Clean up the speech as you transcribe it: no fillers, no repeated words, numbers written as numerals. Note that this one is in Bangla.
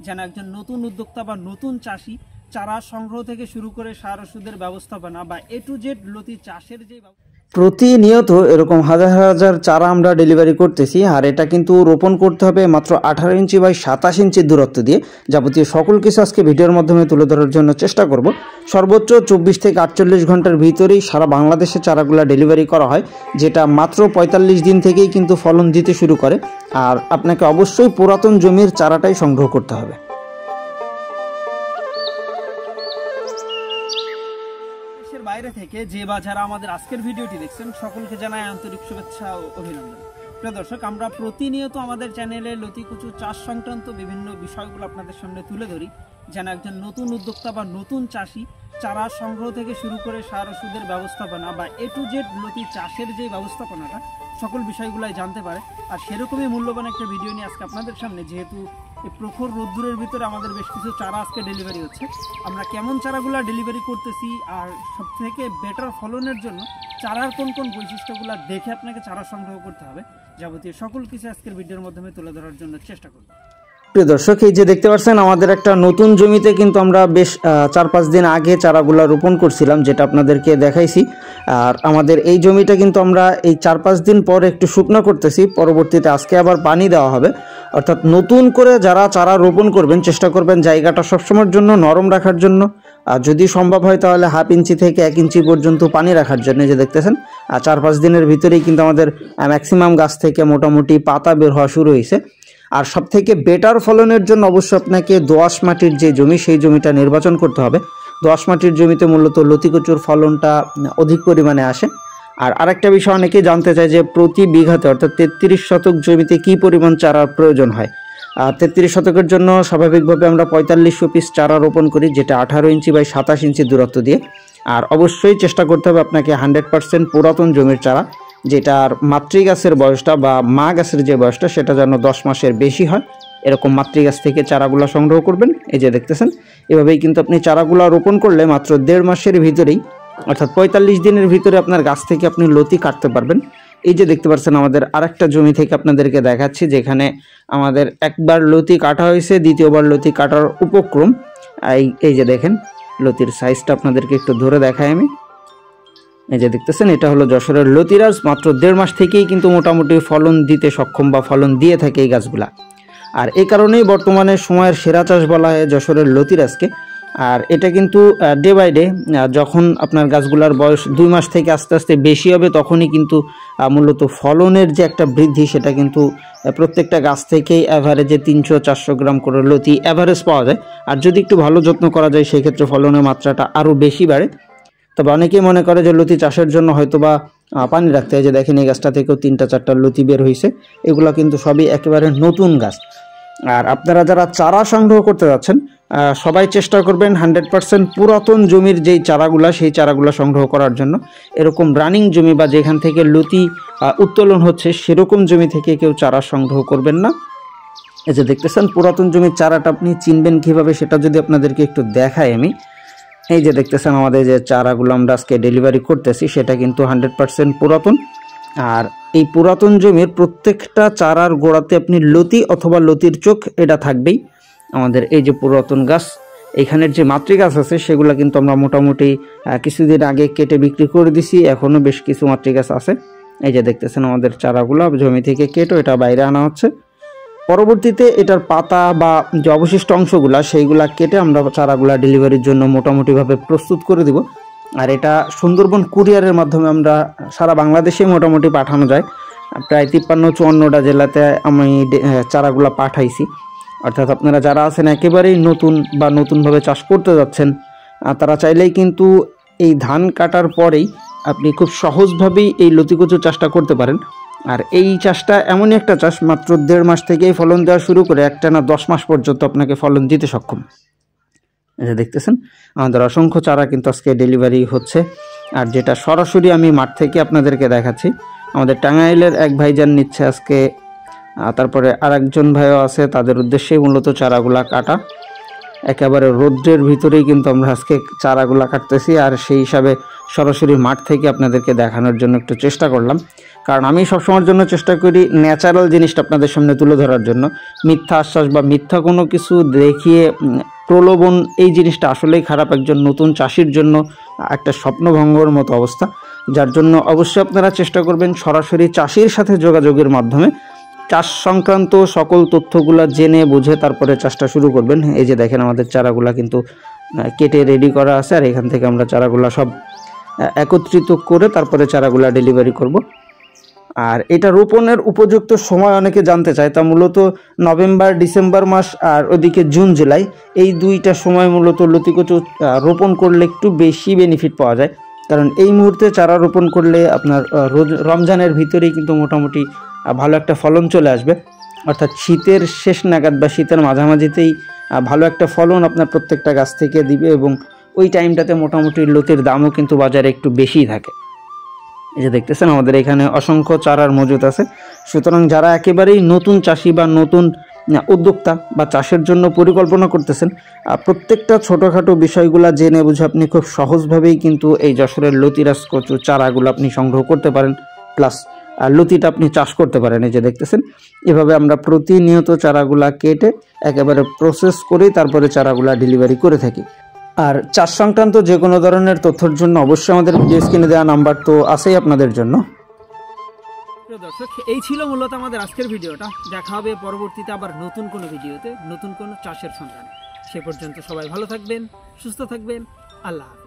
যেন একজন নতুন উদ্যোক্তা বা নতুন চাষি চারা সংগ্রহ থেকে শুরু করে সার ওষুধের ব্যবস্থাপনা বা A to Z লতি চাষের যে প্রতিনিয়ত এরকম হাজার হাজার চারা আমরা ডেলিভারি করতেছি। আর এটা কিন্তু রোপণ করতে হবে মাত্র 18 ইঞ্চি বাই 27 ইঞ্চির দূরত্ব দিয়ে। যাবতীয় সকল কিছু আজকে ভিডিওর মাধ্যমে তুলে ধরার জন্য চেষ্টা করব। সর্বোচ্চ 24 থেকে 48 ঘন্টার ভিতরেই সারা বাংলাদেশে চারাগুলা ডেলিভারি করা হয়, যেটা মাত্র 45 দিন থেকেই কিন্তু ফলন দিতে শুরু করে। আর আপনাকে অবশ্যই পুরাতন জমির চারাটাই সংগ্রহ করতে হবে। বাইরে থেকে যে বা যারা আমাদের আজকের ভিডিওটি দেখছেন সকলকে জানাই আন্তরিক শুভেচ্ছা ও অভিনন্দন। প্রিয় দর্শক, আমরা প্রতিনিয়ত আমাদের চ্যানেলে লতি কচু চাষ সংক্রান্ত বিভিন্ন বিষয়গুলো আপনাদের সামনে তুলে ধরি, যেন একজন নতুন উদ্যোক্তা বা নতুন চাষি চারা সংগ্রহ থেকে শুরু করে সার ওষুধের ব্যবস্থাপনা বা A to Z লতি চাষের যে ব্যবস্থাপনাটা সকল বিষয়গুলাই জানতে পারে। আর সেরকমই মূল্যবান একটা ভিডিও নিয়ে আজকে আপনাদের সামনে, যেহেতু এই প্রখর রোদ্দুরের ভিতরে আমাদের বেশ কিছু চারা আজকে ডেলিভারি হচ্ছে, আমরা কেমন চারাগুলো ডেলিভারি করতেছি আর সবথেকে বেটার ফলনের জন্য চারার কোন কোন বৈশিষ্ট্যগুলো দেখে আপনাকে চারা সংগ্রহ করতে হবে, যাবতীয় সকল কিছু আজকের ভিডিওর মাধ্যমে তুলে ধরার জন্য চেষ্টা করব। প্রিয় দর্শক, এই যে দেখতে পাচ্ছেন আমাদের একটা নতুন জমিতে কিন্তু আমরা বেশ 4-5 দিন আগে চারাগুলা রোপণ করছিলাম, যেটা আপনাদেরকে দেখাইছি। আর আমাদের এই জমিটা কিন্তু আমরা এই 4-5 দিন পর একটু শুকনো করতেছি, পরবর্তীতে আজকে আবার পানি দেওয়া হবে। অর্থাৎ নতুন করে যারা চারা রোপণ করবেন চেষ্টা করবেন জায়গাটা সবসময়ের জন্য নরম রাখার জন্য, আর যদি সম্ভব হয় তাহলে 1/2 ইঞ্চি থেকে 1 ইঞ্চি পর্যন্ত পানি রাখার জন্য। যে দেখতেছেন 4-5 দিনের ভিতরেই কিন্তু আমাদের ম্যাক্সিমাম গাছ থেকে মোটামুটি পাতা বের হওয়া শুরু হয়েছে। আর সব থেকে বেটার ফলনের জন্য অবশ্যই আপনাকে দোআঁশ মাটির যে জমি সেই জমিটা নির্বাচন করতে হবে। দোআঁশ মাটির জমিতে মূলত লতি কচুর ফলনটা অধিক পরিমাণে আসে। আর আরেকটা বিষয় অনেকেই জানতে চায় যে প্রতি বিঘাতে অর্থাৎ 33 শতক জমিতে কী পরিমাণ চারার প্রয়োজন হয়। 33 শতকের জন্য স্বাভাবিকভাবে আমরা 4500 পিস চারা রোপণ করি, যেটা 18 ইঞ্চি বাই 27 ইঞ্চি দূরত্ব দিয়ে। আর অবশ্যই চেষ্টা করতে হবে আপনাকে 100% পুরাতন জমির চারা, যেটার মাতৃগাছের বয়সটা বা মা গাছের যে বয়সটা সেটা যেন 10 মাসের বেশি হয়, এরকম মাতৃগাছ থেকে চারাগুলা সংগ্রহ করবেন। এই যে দেখতেছেন এভাবেই কিন্তু আপনি চারাগুলা রোপণ করলে মাত্র 1.5 মাসের ভিতরেই অর্থাৎ 45 দিনের ভিতরে আপনার গাছ থেকে আপনি লতি কাটতে পারবেন। এই যে দেখতে পাচ্ছেন আমাদের আরেকটা জমি থেকে আপনাদেরকে দেখাচ্ছি, যেখানে আমাদের একবার লতি কাটা হয়েছে, দ্বিতীয়বার লতি কাটার উপক্রম। এই যে দেখেন লতির সাইজটা আপনাদেরকে একটু ধরে দেখাই আমি। এই যে দেখতেছেন এটা হলো যশোরের লতিরাজ। মাত্র 1.5 মাস থেকেই কিন্তু মোটামুটি ফলন দিতে সক্ষম বা ফলন দিয়ে থাকে এই গাছগুলা। আর এই কারণেই বর্তমানে সময়ের সেরা চাষ বলা হয় যশোরের লতিরাজকে। আর এটা কিন্তু ডে বাই ডে যখন আপনার গাছগুলার বয়স 2 মাস থেকে আস্তে আস্তে বেশি হবে, তখনই কিন্তু মূলত ফলনের যে একটা বৃদ্ধি সেটা কিন্তু প্রত্যেকটা গাছ থেকেই অ্যাভারেজে 300-400 গ্রাম করে লতি অ্যাভারেজ পাওয়া যায়। আর যদি একটু ভালো যত্ন করা যায় সেই ক্ষেত্রে ফলনের মাত্রাটা আরও বেশি বাড়ে। তবে অনেকেই মনে করে যে লতি চাষের জন্য হয়তোবা পানি রাখতে হয়। যে দেখেন এই গাছটা থেকেও 3-4টা লতি বের হয়েছে, এগুলো কিন্তু সবই একেবারে নতুন গাছ। আর আপনারা যারা চারা সংগ্রহ করতে যাচ্ছেন সবাই চেষ্টা করবেন 100% পুরাতন জমির যেই চারাগুলা সেই চারাগুলা সংগ্রহ করার জন্য। এরকম রানিং জমি বা যেখান থেকে লতি উত্তোলন হচ্ছে সেরকম জমি থেকে কেউ চারা সংগ্রহ করবেন না। এই যে দেখতেছেন পুরাতন জমির চারাটা আপনি চিনবেন কিভাবে সেটা যদি আপনাদেরকে একটু দেখাই আমি। এই যে দেখতেছেন আমাদের যে চারাগুলো আমরা আজকে ডেলিভারি করতেছি সেটা কিন্তু 100% পুরাতন। আর এই পুরাতন জমির প্রত্যেকটা চারার গোড়াতে আপনি লতি অথবা লতির চোখ এটা থাকবেই। আমাদের এই যে পুরাতন গাছ, এখানের যে মাতৃগাছ আছে সেগুলো কিন্তু আমরা মোটামুটি কিছুদিন আগে কেটে বিক্রি করে দিছি, এখনও বেশ কিছু মাতৃগাছ আছে। এই যে দেখতেছেন আমাদের চারাগুলো জমি থেকে কেটে এটা বাইরে আনা হচ্ছে। পরবর্তীতে এটার পাতা বা যে অবশিষ্ট অংশগুলা সেইগুলা কেটে আমরা চারাগুলা ডেলিভারির জন্য মোটামুটিভাবে প্রস্তুত করে দিব। আর এটা সুন্দরবন কুরিয়ারের মাধ্যমে আমরা সারা বাংলাদেশে মোটামুটি পাঠানো যায়। প্রায় 53-54টা জেলাতে আমি চারাগুলা পাঠাইছি। অর্থাৎ আপনারা যারা আছেন একেবারেই নতুন বা নতুনভাবে চাষ করতে যাচ্ছেন তারা চাইলেই কিন্তু এই ধান কাটার পরেই আপনি খুব সহজভাবেই এই লতি কচু চাষটা করতে পারেন। আর এই চাষটা এমনই একটা চাষ মাত্র 1.5 মাস থেকেই ফলন দেওয়া শুরু করে একটানা 10 মাস পর্যন্ত আপনাকে ফলন দিতে সক্ষম। এই যে দেখতেছেন আমাদের অসংখ্য চারা কিন্তু আজকে ডেলিভারি হচ্ছে। আর যেটা সরাসরি আমি মাঠ থেকে আপনাদেরকে দেখাচ্ছি, আমাদের টাঙ্গাইলের এক ভাইজান নিচ্ছে আজকে, তারপরে আরেকজন ভাইও আছে, তাদের উদ্দেশ্যেই মূলত চারাগুলা কাটা। একেবারে রৌদ্রের ভিতরেই কিন্তু আমরা আজকে চারাগুলা কাটতেছি, আর সেই হিসাবে সরাসরি মাঠ থেকে আপনাদেরকে দেখানোর জন্য একটু চেষ্টা করলাম। কারণ আমি সবসময়ের জন্য চেষ্টা করি ন্যাচারাল জিনিসটা আপনাদের সামনে তুলে ধরার জন্য। মিথ্যা আশ্বাস বা মিথ্যা কোনো কিছু দেখিয়ে প্রলোভন, এই জিনিসটা আসলেই খারাপ, একজন নতুন চাষির জন্য একটা স্বপ্নভঙ্গর মতো অবস্থা। যার জন্য অবশ্যই আপনারা চেষ্টা করবেন সরাসরি চাষির সাথে যোগাযোগের মাধ্যমে চাষ সংক্রান্ত সকল তথ্যগুলো জেনে বুঝে তারপরে চাষটা শুরু করবেন। এই যে দেখেন আমাদের চারাগুলা কিন্তু কেটে রেডি করা আছে, আর এখান থেকে আমরা চারাগুলা সব একত্রিত করে তারপরে চারাগুলা ডেলিভারি করব। আর এটা রোপণের উপযুক্ত সময় অনেকে জানতে চায়, তা মূলত নভেম্বর ডিসেম্বর মাস আর ওদিকে জুন জুলাই, এই দুইটা সময় মূলত লতিকচু রোপণ করলে একটু বেশি বেনিফিট পাওয়া যায়। কারণ এই মুহূর্তে চারা রোপণ করলে আপনার রমজানের ভিতরেই কিন্তু মোটামুটি ভালো একটা ফলন চলে আসবে, অর্থাৎ শীতের শেষ নাগাদ বা শীতের মাঝামাঝিতেই ভালো একটা ফলন আপনার প্রত্যেকটা গাছ থেকে দিবে, এবং ওই টাইমটাতে মোটামুটি লতির দামও কিন্তু বাজারে একটু বেশিই থাকে। এই যে দেখতেছেন আমাদের এখানে অসংখ্য চারার মজুদ আছে। সুতরাং যারা একেবারেই নতুন চাষি বা নতুন উদ্যোক্তা বা চাষের জন্য পরিকল্পনা করতেছেন, প্রত্যেকটা ছোটোখাটো বিষয়গুলো জেনে বুঝে আপনি খুব সহজভাবেই কিন্তু এই যশোরের লতিরাজ কচু চারাগুলো আপনি সংগ্রহ করতে পারেন, প্লাস লতিটা আপনি চাষ করতে পারেন। এই যে দেখতেছেন এভাবে আমরা প্রতিনিয়ত চারাগুলা কেটে একেবারে প্রসেস করেই তারপরে চারাগুলা ডেলিভারি করে থাকি। আর চাষ সংক্রান্ত যে কোনো ধরনের তথ্যের জন্য অবশ্যই আমাদের ভিডিও স্ক্রিনে দেওয়া নাম্বার তো আছেই আপনাদের জন্য। প্রিয় দর্শক, এই ছিল মূলত আমাদের আজকের ভিডিওটা। দেখা হবে পরবর্তীতে আবার নতুন কোনো ভিডিওতে, নতুন কোনো চাষের সন্ধানে। সে পর্যন্ত সবাই ভালো থাকবেন, সুস্থ থাকবেন। আল্লাহ হাফেজ।